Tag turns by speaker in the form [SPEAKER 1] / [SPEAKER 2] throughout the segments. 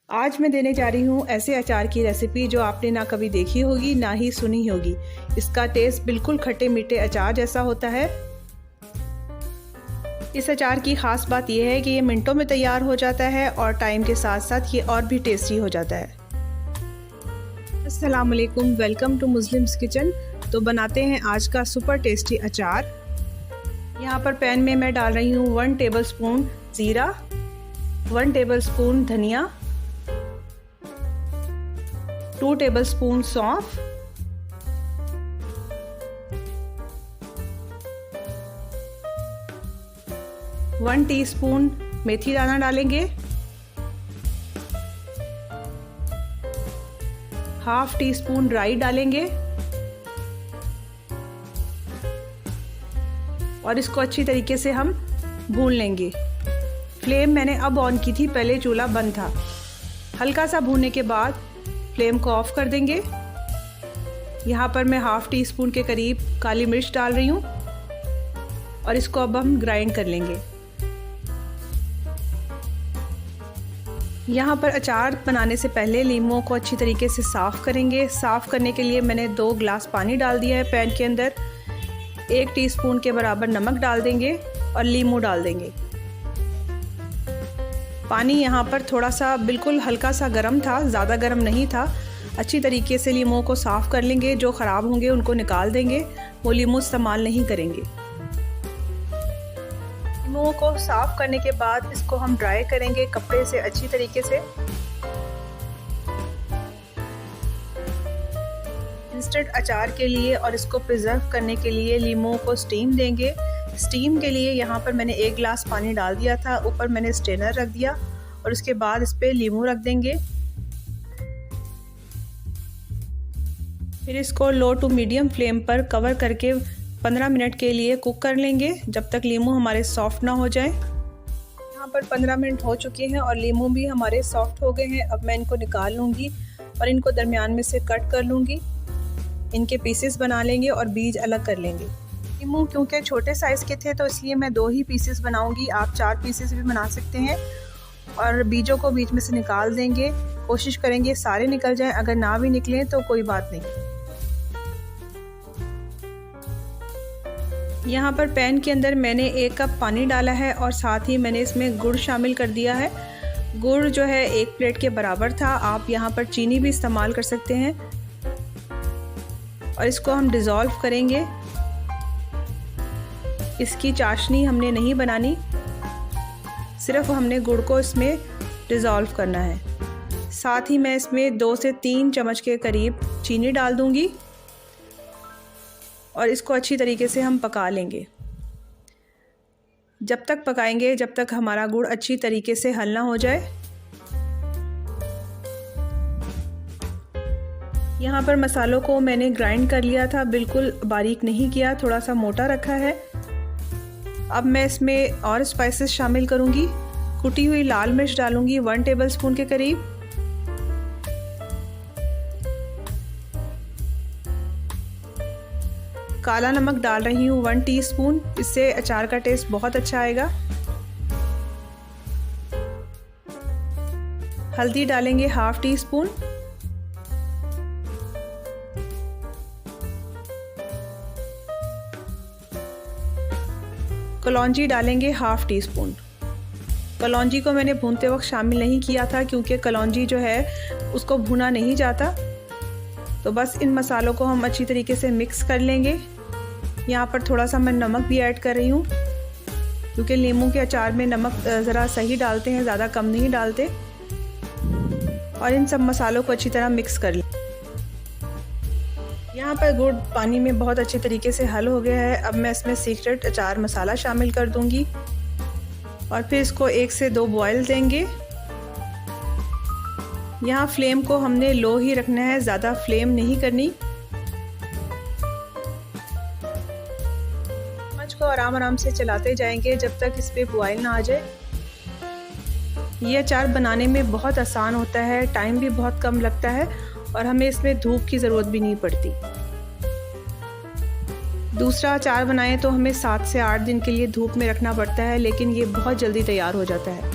[SPEAKER 1] आज मैं देने जा रही हूँ ऐसे अचार की रेसिपी जो आपने ना कभी देखी होगी ना ही सुनी होगी। इसका टेस्ट बिल्कुल खट्टे मीठे अचार जैसा होता है। इस अचार की ख़ास बात यह है कि ये मिनटों में तैयार हो जाता है और टाइम के साथ साथ ये और भी टेस्टी हो जाता है। अस्सलाम वालेकुम, वेलकम टू मुस्लिम्स किचन। तो बनाते हैं आज का सुपर टेस्टी अचार। यहाँ पर पैन में मैं डाल रही हूँ 1 टेबलस्पून ज़ीरा, 1 टेबलस्पून धनिया, 2 टेबलस्पून सौंफ, 1 टीस्पून मेथी दाना डालेंगे, ½ टीस्पून राई डालेंगे और इसको अच्छी तरीके से हम भून लेंगे। फ्लेम मैंने अब ऑन की थी, पहले चूल्हा बंद था। हल्का सा भूनने के बाद फ्लेम को ऑफ कर देंगे। यहाँ पर मैं ½ टीस्पून के करीब काली मिर्च डाल रही हूँ और इसको अब हम ग्राइंड कर लेंगे। यहाँ पर अचार बनाने से पहले लीमों को अच्छी तरीके से साफ़ करेंगे। साफ़ करने के लिए मैंने 2 गिलास पानी डाल दिया है पैन के अंदर। 1 टीस्पून के बराबर नमक डाल देंगे और लीमू डाल देंगे। पानी यहाँ पर थोड़ा सा बिल्कुल हल्का सा गर्म था, ज़्यादा गर्म नहीं था। अच्छी तरीके से लीमों को साफ़ कर लेंगे। जो ख़राब होंगे उनको निकाल देंगे, वो लीमू इस्तेमाल नहीं करेंगे। लीमों को साफ़ करने के बाद इसको हम ड्राई करेंगे कपड़े से अच्छी तरीके से। इंस्टेंट अचार के लिए और इसको प्रिजर्व करने के लिए लीमों को स्टीम देंगे। स्टीम के लिए यहाँ पर मैंने 1 गिलास पानी डाल दिया था, ऊपर मैंने स्ट्रेनर रख दिया और उसके बाद इस पर लीमू रख देंगे। फिर इसको लो टू मीडियम फ्लेम पर कवर करके 15 मिनट के लिए कुक कर लेंगे, जब तक लीमू हमारे सॉफ्ट ना हो जाए। यहाँ पर 15 मिनट हो चुके हैं और लीमू भी हमारे सॉफ्ट हो गए हैं। अब मैं इनको निकाल लूँगी और इनको दरमियान में से कट कर लूँगी। इनके पीसेस बना लेंगे और बीज अलग कर लेंगे। लीमू क्योंकि छोटे साइज़ के थे तो इसलिए मैं 2 ही पीसेस बनाऊंगी। आप 4 पीसेस भी बना सकते हैं और बीजों को बीच में से निकाल देंगे। कोशिश करेंगे सारे निकल जाएं, अगर ना भी निकलें तो कोई बात नहीं। यहाँ पर पैन के अंदर मैंने 1 कप पानी डाला है और साथ ही मैंने इसमें गुड़ शामिल कर दिया है। गुड़ जो है 1 प्लेट के बराबर था। आप यहाँ पर चीनी भी इस्तेमाल कर सकते हैं और इसको हम डिज़ोल्व करेंगे। इसकी चाशनी हमने नहीं बनानी, सिर्फ हमने गुड़ को इसमें डिज़ोल्व करना है। साथ ही मैं इसमें 2 से 3 चम्मच के करीब चीनी डाल दूंगी और इसको अच्छी तरीके से हम पका लेंगे। जब तक पकाएंगे जब तक हमारा गुड़ अच्छी तरीके से हल ना हो जाए। यहाँ पर मसालों को मैंने ग्राइंड कर लिया था, बिल्कुल बारीक नहीं किया, थोड़ा सा मोटा रखा है। अब मैं इसमें और स्पाइसेस शामिल करूँगी। कुटी हुई लाल मिर्च डालूँगी 1 टेबलस्पून के करीब, काला नमक डाल रही हूँ 1 टीस्पून, इससे अचार का टेस्ट बहुत अच्छा आएगा। हल्दी डालेंगे ½ टीस्पून, कलौंजी डालेंगे ½ टीस्पून। कलौंजी को मैंने भूनते वक्त शामिल नहीं किया था क्योंकि कलौंजी जो है उसको भुना नहीं जाता। तो बस इन मसालों को हम अच्छी तरीके से मिक्स कर लेंगे। यहाँ पर थोड़ा सा मैं नमक भी ऐड कर रही हूँ क्योंकि नींबू के अचार में नमक ज़रा सही डालते हैं, ज़्यादा कम नहीं डालते। और इन सब मसालों को अच्छी तरह मिक्स कर लें। यहाँ पर गुड़ पानी में बहुत अच्छे तरीके से हल हो गया है। अब मैं इसमें सीक्रेट अचार मसाला शामिल कर दूंगी और फिर इसको 1 से 2 बॉयल देंगे। यहाँ फ्लेम को हमने लो ही रखना है, ज़्यादा फ्लेम नहीं करनी। चम्मच को आराम आराम से चलाते जाएंगे जब तक इस पर बॉयल ना आ जाए। ये अचार बनाने में बहुत आसान होता है, टाइम भी बहुत कम लगता है और हमें इसमें धूप की ज़रूरत भी नहीं पड़ती। दूसरा अचार बनाएं तो हमें 7 से 8 दिन के लिए धूप में रखना पड़ता है, लेकिन ये बहुत जल्दी तैयार हो जाता है।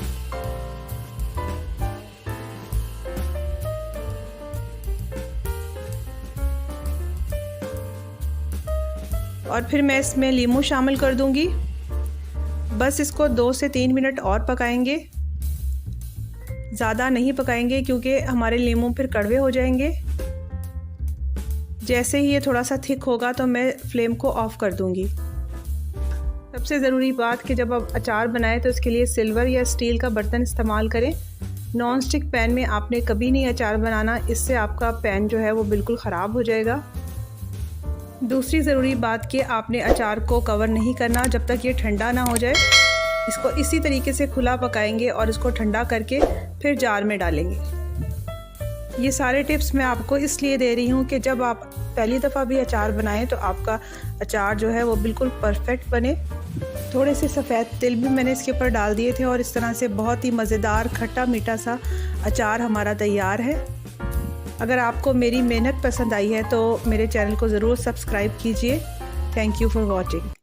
[SPEAKER 1] और फिर मैं इसमें नींबू शामिल कर दूंगी। बस इसको 2 से 3 मिनट और पकाएंगे, ज़्यादा नहीं पकाएंगे क्योंकि हमारे नींबू फिर कड़वे हो जाएंगे। जैसे ही ये थोड़ा सा थिक होगा तो मैं फ्लेम को ऑफ़ कर दूंगी। सबसे ज़रूरी बात कि जब आप अचार बनाएं तो इसके लिए सिल्वर या स्टील का बर्तन इस्तेमाल करें। नॉन स्टिक पैन में आपने कभी नहीं अचार बनाना, इससे आपका पैन जो है वो बिल्कुल ख़राब हो जाएगा। दूसरी ज़रूरी बात कि आपने अचार को कवर नहीं करना जब तक ये ठंडा ना हो जाए। इसको इसी तरीके से खुला पकाएंगे और इसको ठंडा करके फिर जार में डालेंगे। ये सारे टिप्स मैं आपको इसलिए दे रही हूँ कि जब आप पहली दफ़ा भी अचार बनाएं तो आपका अचार जो है वो बिल्कुल परफेक्ट बने। थोड़े से सफ़ेद तिल भी मैंने इसके ऊपर डाल दिए थे और इस तरह से बहुत ही मज़ेदार खट्टा मीठा सा अचार हमारा तैयार है। अगर आपको मेरी मेहनत पसंद आई है तो मेरे चैनल को ज़रूर सब्सक्राइब कीजिए। Thank you for watching.